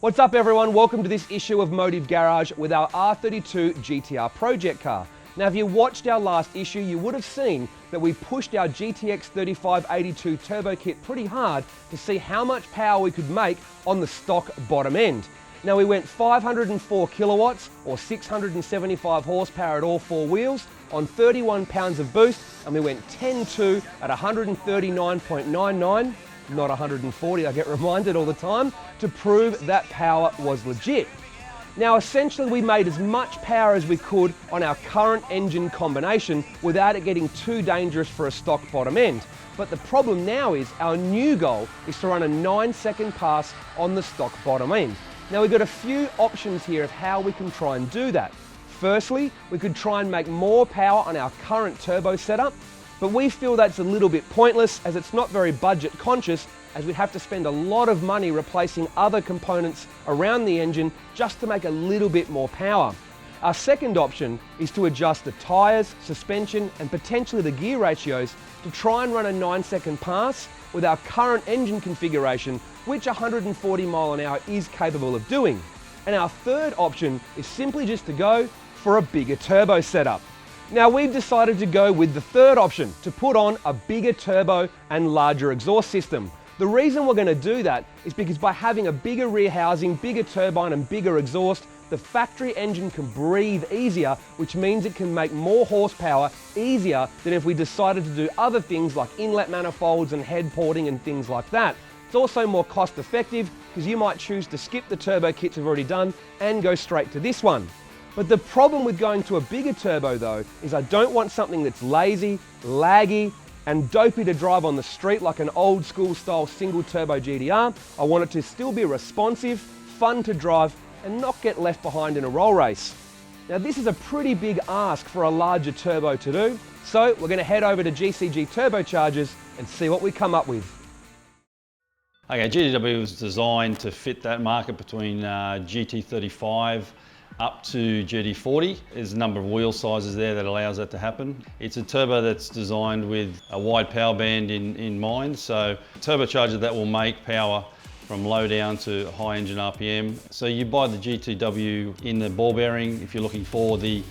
What's up everyone, welcome to this issue of Motive Garage with our R32 GTR project car. Now if you watched our last issue, you would have seen that we pushed our GTX 3582 turbo kit pretty hard to see how much power we could make on the stock bottom end. Now we went 504 kilowatts or 675 horsepower at all four wheels on 31 pounds of boost, and we went 10.2 at 139.99, not 140, I get reminded all the time, to prove that power was legit. Now essentially we made as much power as we could on our current engine combination without it getting too dangerous for a stock bottom end. But the problem now is our new goal is to run a 9-second pass on the stock bottom end. Now we've got a few options here of how we can try and do that. Firstly, we could try and make more power on our current turbo setup, but we feel that's a little bit pointless as it's not very budget conscious, as we'd have to spend a lot of money replacing other components around the engine just to make a little bit more power. Our second option is to adjust the tyres, suspension and potentially the gear ratios to try and run a 9-second pass with our current engine configuration, which 140 mile an hour is capable of doing. And our third option is simply just to go for a bigger turbo setup. Now we've decided to go with the third option, to put on a bigger turbo and larger exhaust system. The reason we're going to do that is because by having a bigger rear housing, bigger turbine and bigger exhaust, the factory engine can breathe easier, which means it can make more horsepower easier than if we decided to do other things like inlet manifolds and head porting and things like that. It's also more cost effective because you might choose to skip the turbo kits we've already done and go straight to this one. But the problem with going to a bigger turbo though is I don't want something that's lazy, laggy and dopey to drive on the street like an old school style single turbo GTR. I want it to still be responsive, fun to drive and not get left behind in a roll race. Now this is a pretty big ask for a larger turbo to do, so we're going to head over to GCG Turbochargers and see what we come up with. Okay, GTW was designed to fit that market between GT35 up to GT40. There's a number of wheel sizes there that allows that to happen. It's a turbo that's designed with a wide power band in mind, so a turbocharger that will make power from low down to high engine RPM. So you buy the GTW in the ball bearing if you're looking for the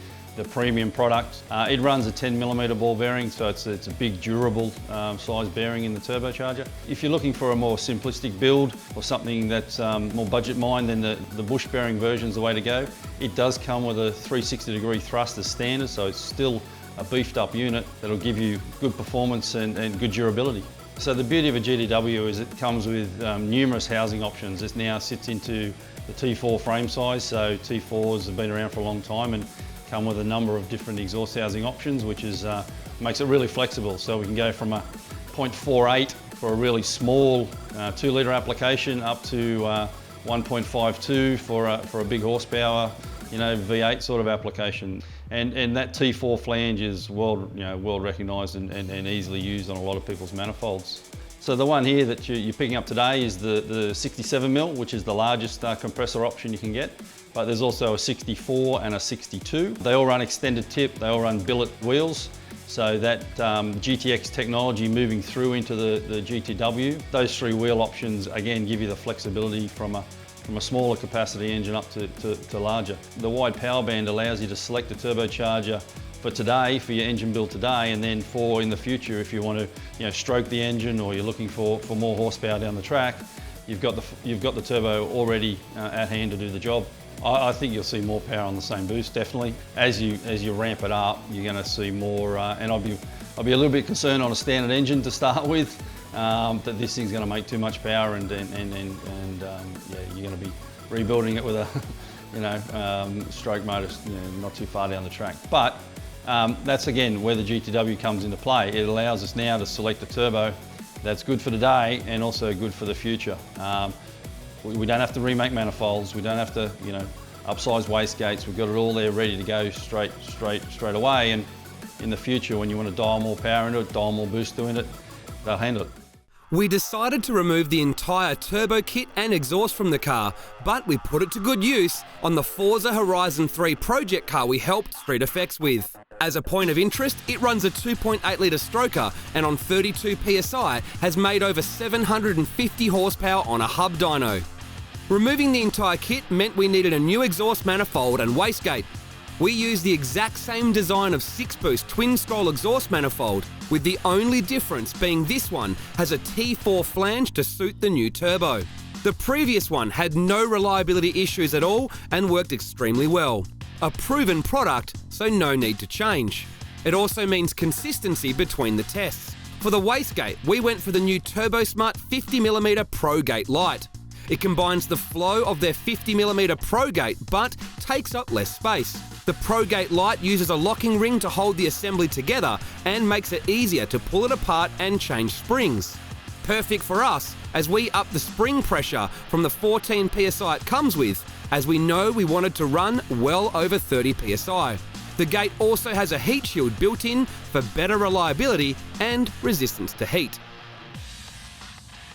premium product. It runs a 10mm ball bearing, so it's a big durable size bearing in the turbocharger. If you're looking for a more simplistic build or something that's more budget mind, then the bush bearing version is the way to go. It does come with a 360-degree thrust as standard, so it's still a beefed up unit that'll give you good performance and good durability. So the beauty of a GTW is it comes with numerous housing options. It now sits into the T4 frame size, so T4s have been around for a long time and come with a number of different exhaust housing options, which is makes it really flexible. So we can go from a 0.48 for a really small 2-litre application up to 1.52 for a big horsepower, V8 sort of application. And that T4 flange is world recognised and easily used on a lot of people's manifolds. So the one here that you're picking up today is the 67mm, which is the largest compressor option you can get. But there's also a 64 and a 62. They all run extended tip, they all run billet wheels. So that GTX technology moving through into the GTW, those three wheel options again give you the flexibility from a smaller capacity engine up to larger. The wide power band allows you to select a turbocharger for today, for your engine build today, and then for in the future if you want to stroke the engine or you're looking for more horsepower down the track, you've got the turbo already at hand to do the job. I think you'll see more power on the same boost, definitely. As you ramp it up, you're going to see more, and I'll be a little bit concerned on a standard engine to start with, that this thing's going to make too much power and you're going to be rebuilding it with a stroke motor not too far down the track. But that's again where the GTW comes into play. It allows us now to select a turbo that's good for today and also good for the future. We don't have to remake manifolds, we don't have to upsize wastegates, we've got it all there ready to go straight away, and in the future when you want to dial more power into it, dial more boost into it, they'll handle it. We decided to remove the entire turbo kit and exhaust from the car, but we put it to good use on the Forza Horizon 3 project car we helped Street Effects with. As a point of interest, it runs a 2.8 litre stroker and on 32 PSI has made over 750 horsepower on a hub dyno. Removing the entire kit meant we needed a new exhaust manifold and wastegate. We used the exact same design of 6-boost twin-scroll exhaust manifold, with the only difference being this one has a T4 flange to suit the new turbo. The previous one had no reliability issues at all and worked extremely well. A proven product, so no need to change. It also means consistency between the tests. For the wastegate, we went for the new TurboSmart 50mm Pro Gate Lite. It combines the flow of their 50mm Pro Gate but takes up less space. The Pro Gate Lite uses a locking ring to hold the assembly together and makes it easier to pull it apart and change springs. Perfect for us as we up the spring pressure from the 14 psi it comes with, as we know we wanted to run well over 30 psi. The gate also has a heat shield built in for better reliability and resistance to heat.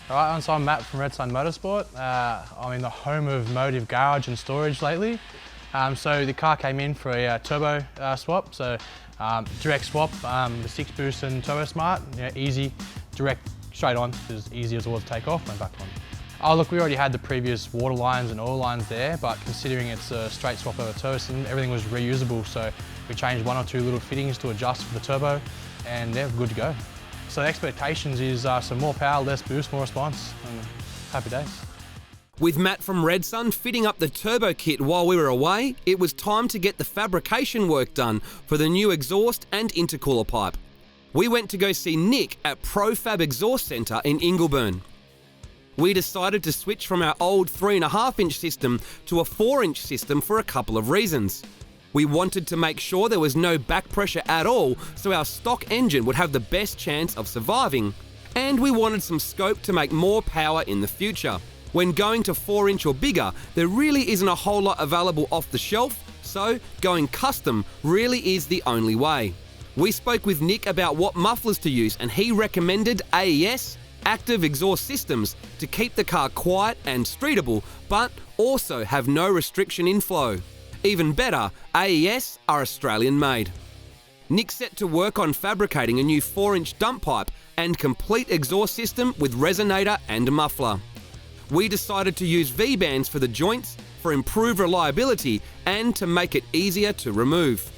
Alright, so I'm Matt from Red Sun Motorsport. I'm in the home of Motive Garage and Storage lately. So the car came in for a turbo swap, so direct swap, the 6-boost and TurboSmart, easy, direct, straight on, as easy as it was to take off, went back on. Oh look, we already had the previous water lines and oil lines there, but considering it's a straight swap over turbo system, everything was reusable, so we changed 1 or 2 little fittings to adjust for the turbo, and they're good to go. So the expectations is some more power, less boost, more response, and happy days. With Matt from Red Sun fitting up the turbo kit while we were away, it was time to get the fabrication work done for the new exhaust and intercooler pipe. We went to go see Nick at ProFab Exhaust Centre in Ingleburn. We decided to switch from our old 3.5-inch system to a 4-inch system for a couple of reasons. We wanted to make sure there was no back pressure at all, so our stock engine would have the best chance of surviving, and we wanted some scope to make more power in the future. When going to 4-inch or bigger, there really isn't a whole lot available off the shelf, so going custom really is the only way. We spoke with Nick about what mufflers to use, and he recommended AES, Active Exhaust Systems, to keep the car quiet and streetable, but also have no restriction in flow. Even better, AES are Australian made. Nick set to work on fabricating a new 4-inch dump pipe and complete exhaust system with resonator and muffler. We decided to use V-bands for the joints for improved reliability and to make it easier to remove.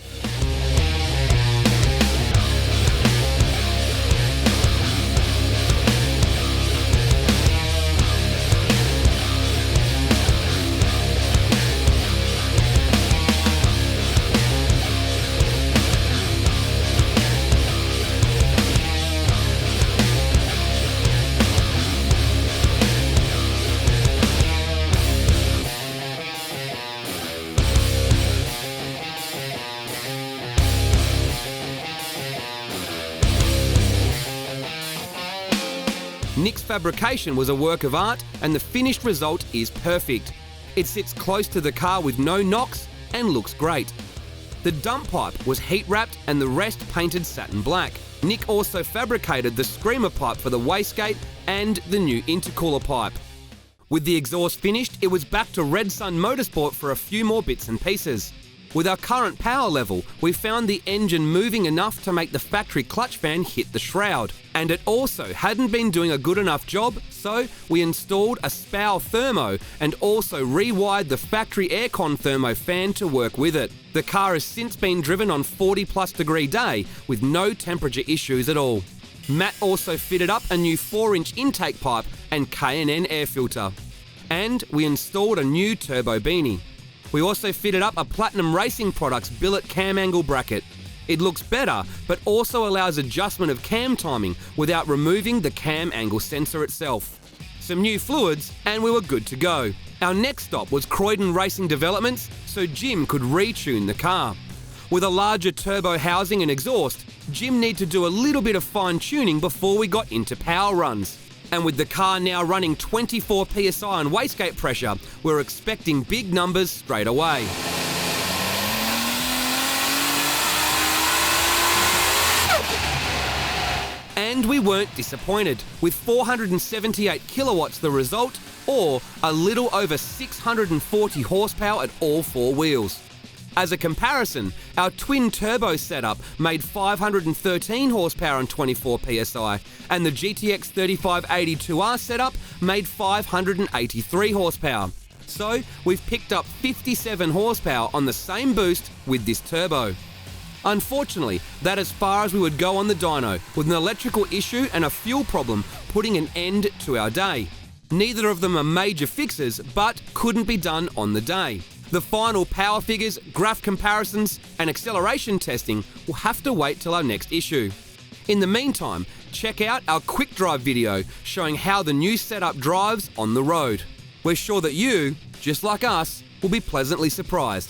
Nick's fabrication was a work of art and the finished result is perfect. It sits close to the car with no knocks and looks great. The dump pipe was heat wrapped and the rest painted satin black. Nick also fabricated the screamer pipe for the wastegate and the new intercooler pipe. With the exhaust finished, it was back to Red Sun Motorsport for a few more bits and pieces. With our current power level, we found the engine moving enough to make the factory clutch fan hit the shroud. And it also hadn't been doing a good enough job, so we installed a spow thermo and also rewired the factory aircon thermo fan to work with it. The car has since been driven on 40+ degree day with no temperature issues at all. Matt also fitted up a new 4-inch intake pipe and K&N air filter. And we installed a new turbo beanie. We also fitted up a Platinum Racing Products billet cam angle bracket. It looks better, but also allows adjustment of cam timing without removing the cam angle sensor itself. Some new fluids, and we were good to go. Our next stop was Croydon Racing Developments, so Jim could retune the car. With a larger turbo housing and exhaust, Jim needed to do a little bit of fine tuning before we got into power runs. And with the car now running 24 psi on wastegate pressure, we're expecting big numbers straight away. And we weren't disappointed, with 478 kilowatts the result, or a little over 640 horsepower at all 4 wheels. As a comparison, our twin turbo setup made 513 horsepower and 24 psi, and the GTX 3582R setup made 583 horsepower. So we've picked up 57 horsepower on the same boost with this turbo. Unfortunately, that's as far as we would go on the dyno, with an electrical issue and a fuel problem putting an end to our day. Neither of them are major fixes, but couldn't be done on the day. The final power figures, graph comparisons and acceleration testing will have to wait till our next issue. In the meantime, check out our quick drive video showing how the new setup drives on the road. We're sure that you, just like us, will be pleasantly surprised.